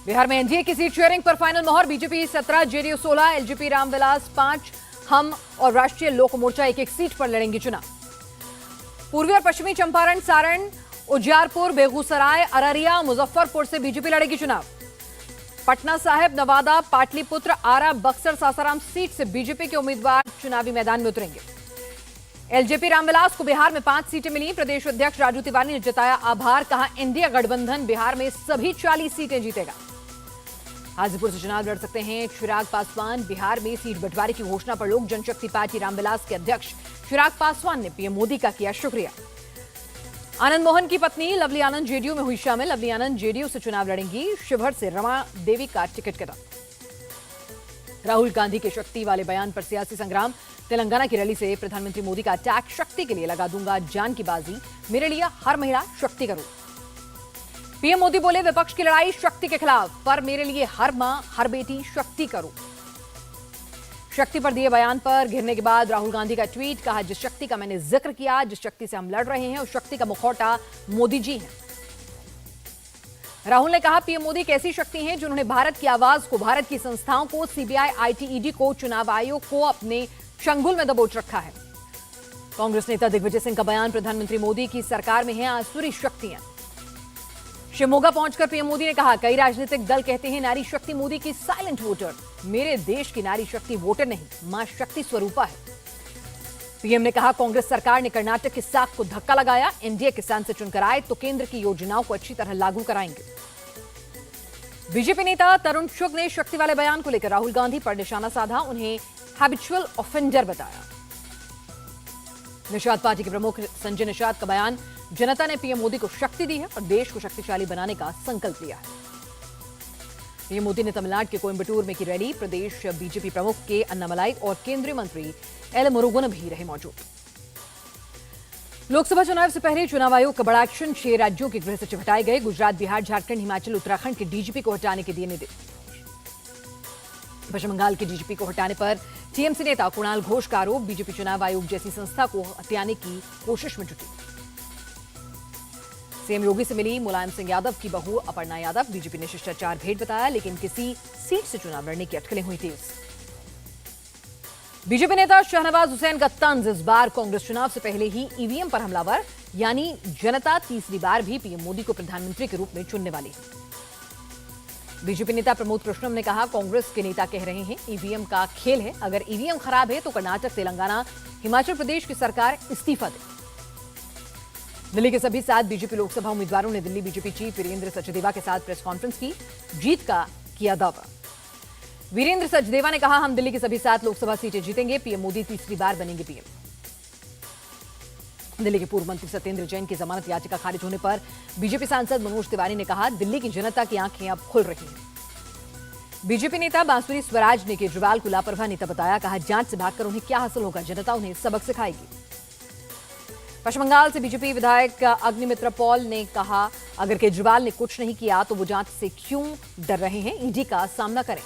बिहार में एनडीए की seat sharing पर फाइनल मोहर। बीजेपी 17, जेडीयू 16, एलजेपी रामविलास 5, हम और राष्ट्रीय लोक मोर्चा एक एक सीट पर लड़ेंगे चुनाव। पूर्वी और पश्चिमी चंपारण, सारण, उजियारपुर, बेगूसराय, अररिया, मुजफ्फरपुर से बीजेपी लड़ेगी चुनाव। पटना साहिब, नवादा, पाटलिपुत्र, आरा, बक्सर, सासाराम सीट से बीजेपी के उम्मीदवार चुनावी मैदान में उतरेंगे। एलजेपी रामविलास को बिहार में 5 सीटें मिली। प्रदेश अध्यक्ष राजू तिवारी ने जताया आभार, कहा इंडिया गठबंधन बिहार में सभी 40 सीटें जीतेगा। हाजीपुर से चुनाव लड़ सकते हैं चिराग पासवान। बिहार में सीट बंटवारे की घोषणा पर लोक जनशक्ति पार्टी रामविलास के अध्यक्ष चिराग पासवान ने पीएम मोदी का किया शुक्रिया। आनंद मोहन की पत्नी लवली आनंद जेडीयू में हुई शामिल। लवली आनंद जेडीयू से चुनाव लड़ेंगी। शिवहर से रमा देवी का टिकट कटा। राहुल गांधी के शक्ति वाले बयान पर सियासी संग्राम। तेलंगाना की रैली से प्रधानमंत्री मोदी का अटैक। शक्ति के लिए लगा दूंगा जान की बाजी, मेरे लिए हर महिला शक्ति करो। पीएम मोदी बोले विपक्ष की लड़ाई शक्ति के खिलाफ, पर मेरे लिए हर मां हर बेटी शक्ति करो। शक्ति पर दिए बयान पर घिरने के बाद राहुल गांधी का ट्वीट, कहा जिस शक्ति का मैंने जिक्र किया, जिस शक्ति से हम लड़ रहे हैं, उस शक्ति का मुखौटा मोदी जी हैं। राहुल ने कहा पीएम मोदी एक ऐसी शक्ति हैं जिन्होंने भारत की आवाज को, भारत की संस्थाओं को, सीबीआई, आईटी, को, चुनाव आयोग को अपने चंगुल में दबोच रखा है। कांग्रेस नेता दिग्विजय सिंह का बयान, प्रधानमंत्री मोदी की सरकार में हैं आसुरी शक्तियां। शिवमोगा पहुंचकर पीएम मोदी ने कहा कई राजनीतिक दल कहते हैं नारी शक्ति मोदी की साइलेंट वोटर। मेरे देश की नारी शक्ति वोटर नहीं, मां शक्ति स्वरूपा है। पीएम ने कहा कांग्रेस सरकार ने कर्नाटक की साख को धक्का लगाया। एनडीए किसान से चुनकर आए तो केंद्र की योजनाओं को अच्छी तरह लागू कराएंगे। बीजेपी नेता तरुण चुग ने शक्ति वाले बयान को लेकर राहुल गांधी पर निशाना साधा, उन्हें हैबिचुअल ऑफेंडर बताया। निषाद पार्टी के प्रमुख संजय निषाद का बयान, जनता ने पीएम मोदी को शक्ति दी है और देश को शक्तिशाली बनाने का संकल्प लिया है। पीएम मोदी ने तमिलनाडु के कोयंबटूर में की रैली। प्रदेश बीजेपी प्रमुख के अन्नामलाई और केंद्रीय मंत्री एल मुरुगन भी रहे मौजूद। लोकसभा चुनाव से पहले चुनाव आयोग का बड़ा एक्शन। 6 राज्यों के गृह सचिव हटाए गए। गुजरात, बिहार, झारखंड, हिमाचल, उत्तराखंड के डीजीपी को हटाने के दिए निर्देश। पश्चिम बंगाल के डीजीपी को हटाने पर टीएमसी नेता कुणाल घोष का आरोप, बीजेपी चुनाव आयोग जैसी संस्था को हटाने की कोशिश में जुटी। सीएम योगी से मिली मुलायम सिंह यादव की बहू अपर्णा यादव। बीजेपी ने शिष्टाचार भेंट बताया, लेकिन किसी सीट से चुनाव लड़ने की अटकलें हुई थी। बीजेपी नेता शहनवाज हुसैन का तंज, इस बार कांग्रेस चुनाव से पहले ही ईवीएम पर हमलावर, यानी जनता तीसरी बार भी पीएम मोदी को प्रधानमंत्री के रूप में चुनने वाली है। बीजेपी नेता प्रमोद कृष्णम ने कहा कांग्रेस के नेता कह रहे हैं ईवीएम का खेल है, अगर ईवीएम खराब है तो कर्नाटक, तेलंगाना, हिमाचल प्रदेश की सरकार इस्तीफा दे। दिल्ली के सभी 7 बीजेपी लोकसभा उम्मीदवारों ने दिल्ली बीजेपी चीफ वीरेंद्र सचदेवा के साथ प्रेस कॉन्फ्रेंस की, जीत का किया दावा। वीरेंद्र सचदेवा ने कहा हम दिल्ली की सभी 7 लोकसभा सीटें जीतेंगे, पीएम मोदी तीसरी बार बनेंगे पीएम। दिल्ली के पूर्व मंत्री सत्येंद्र जैन की जमानत याचिका खारिज होने पर बीजेपी सांसद मनोज तिवारी ने कहा दिल्ली की जनता की आंखें अब खुल रही हैं। बीजेपी नेता बांसुरी स्वराज ने केजरीवाल को लापरवाह नेता बताया, कहा जांच से भागकर उन्हें क्या हासिल होगा, जनता उन्हें सबक सिखाएगी। पश्चिम बंगाल से बीजेपी विधायक अग्निमित्र पॉल ने कहा अगर केजरीवाल ने कुछ नहीं किया तो वो जांच से क्यों डर रहे हैं, ईडी का सामना करें।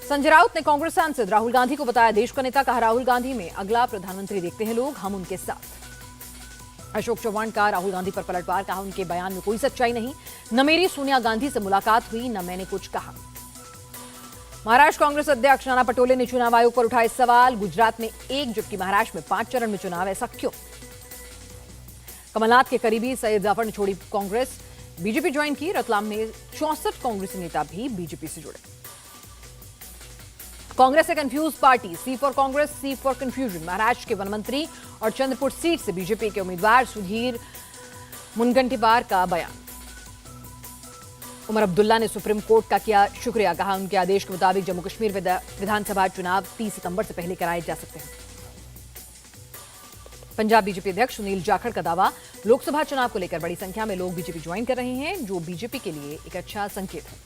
संजय राउत ने कांग्रेस सांसद राहुल गांधी को बताया देश का नेता, कहा राहुल गांधी में अगला प्रधानमंत्री देखते हैं लोग, हम उनके साथ। अशोक चौहान का राहुल गांधी पर पलटवार, कहा उनके बयान में कोई सच्चाई नहीं, न मेरी सोनिया गांधी से मुलाकात हुई न मैंने कुछ कहा। महाराष्ट्र कांग्रेस अध्यक्ष नाना पटोले ने चुनाव आयोग पर उठाए सवाल, गुजरात में 1 जबकि महाराष्ट्र में 5 चरण में चुनाव, ऐसा क्यों। कमलनाथ के करीबी सैयद जाफर ने छोड़ी कांग्रेस, बीजेपी ज्वाइन की। रतलाम में 64 कांग्रेसी नेता भी बीजेपी से जुड़े। कांग्रेस से confuse party, C for Congress, C for confusion. Maharashtra के वन मंत्री और चंद्रपुर सीट से बीजेपी के उम्मीदवार सुधीर मुनगंटीवार का बयान। उमर अब्दुल्ला ने सुप्रीम कोर्ट का किया शुक्रिया, कहा उनके आदेश के मुताबिक जम्मू कश्मीर विधानसभा चुनाव 30 सितंबर से पहले कराए जा सकते हैं। पंजाब बीजेपी अध्यक्ष सुनील जाखड़ का दावा, लोकसभा चुनाव को लेकर बड़ी संख्या में लोग बीजेपी ज्वाइन कर रहे हैं, जो बीजेपी के लिए एक अच्छा संकेत है।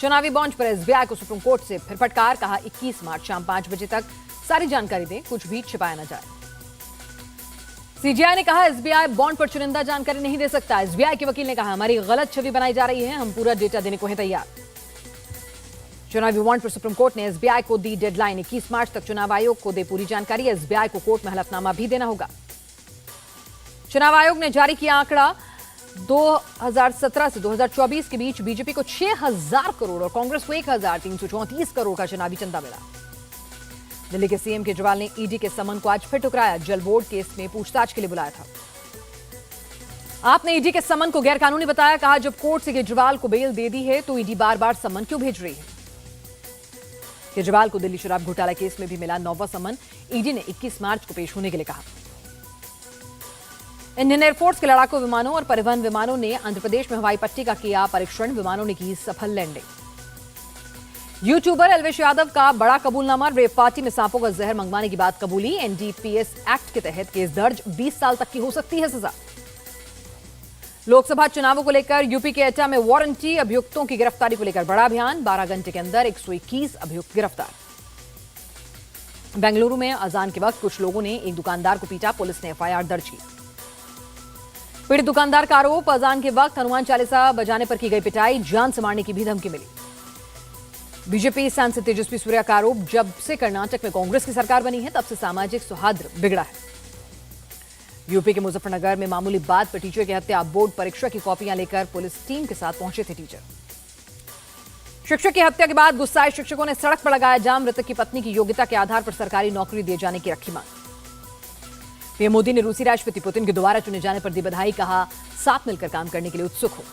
चुनावी बॉन्ड पर एसबीआई को सुप्रीम कोर्ट से फिर फटकार, कहा 21 मार्च शाम 5 बजे तक सारी जानकारी दें, कुछ भी छिपाया न जाए। सीजीआई ने कहा एसबीआई बॉन्ड पर चुनिंदा जानकारी नहीं दे सकता। एसबीआई के वकील ने कहा हमारी गलत छवि बनाई जा रही है, हम पूरा डेटा देने को हैं तैयार। चुनावी बॉन्ड पर सुप्रीम कोर्ट ने एसबीआई को दी डेडलाइन, 21 मार्च तक चुनाव आयोग को दे पूरी जानकारी। एसबीआई को कोर्ट में हलफनामा भी देना होगा। चुनाव आयोग ने जारी किया आंकड़ा, 2017 से 2024 के बीच बीजेपी को 6,000 करोड़ और कांग्रेस को 1,334 करोड़ का चुनावी चंदा मिला। दिल्ली के सीएम केजरीवाल ने ईडी के समन को आज फिर ठुकराया। जल बोर्ड केस में पूछताछ के लिए बुलाया था। आपने ईडी के समन को गैरकानूनी बताया। कहा जब कोर्ट से केजरीवाल को बेल दे दी है तो ईडी बार बार समन क्यों भेज रही है। केजरीवाल को दिल्ली शराब घोटाला केस में भी मिला 9वां समन। ईडी ने 21 मार्च को पेश होने के लिए कहा। इंडियन एयरफोर्स के लड़ाकू विमानों और परिवहन विमानों ने आंध्र प्रदेश में हवाई पट्टी का किया परीक्षण। विमानों ने की सफल लैंडिंग। यूट्यूबर अलवेश यादव का बड़ा कबूलनामा। रेप पार्टी में सांपों का जहर मंगवाने की बात कबूली। एनडीपीएस एक्ट के तहत केस दर्ज। 20 साल तक की हो सकती है सजा। लोकसभा चुनावों को लेकर यूपी के एटा में वारंटी अभियुक्तों की गिरफ्तारी को लेकर बड़ा अभियान। 12 घंटे के अंदर 121 अभियुक्त गिरफ्तार। बेंगलुरु में अजान के वक्त कुछ लोगों ने एक दुकानदार को पीटा। पुलिस ने एफआईआर दर्ज की। पीड़ित दुकानदार का आरोप अजान के वक्त हनुमान चालीसा बजाने पर की गई पिटाई। जान से मारने की भी धमकी मिली। बीजेपी सांसद तेजस्वी सूर्या का आरोप जब से कर्नाटक में कांग्रेस की सरकार बनी है तब से सामाजिक सौहार्द बिगड़ा है। यूपी के मुजफ्फरनगर में मामूली बात पर टीचर की हत्या। बोर्ड परीक्षा की कॉपियां लेकर पुलिस टीम के साथ पहुंचे थे टीचर। शिक्षक की हत्या के बाद गुस्साए शिक्षकों ने सड़क पर लगाया जाम। मृतक की पत्नी की योग्यता के आधार पर सरकारी नौकरी दिए जाने की रखी मांग। पीएम मोदी ने रूसी राष्ट्रपति पुतिन के दोबारा चुने जाने पर दी बधाई। कहा साथ मिलकर काम करने के लिए उत्सुक हो।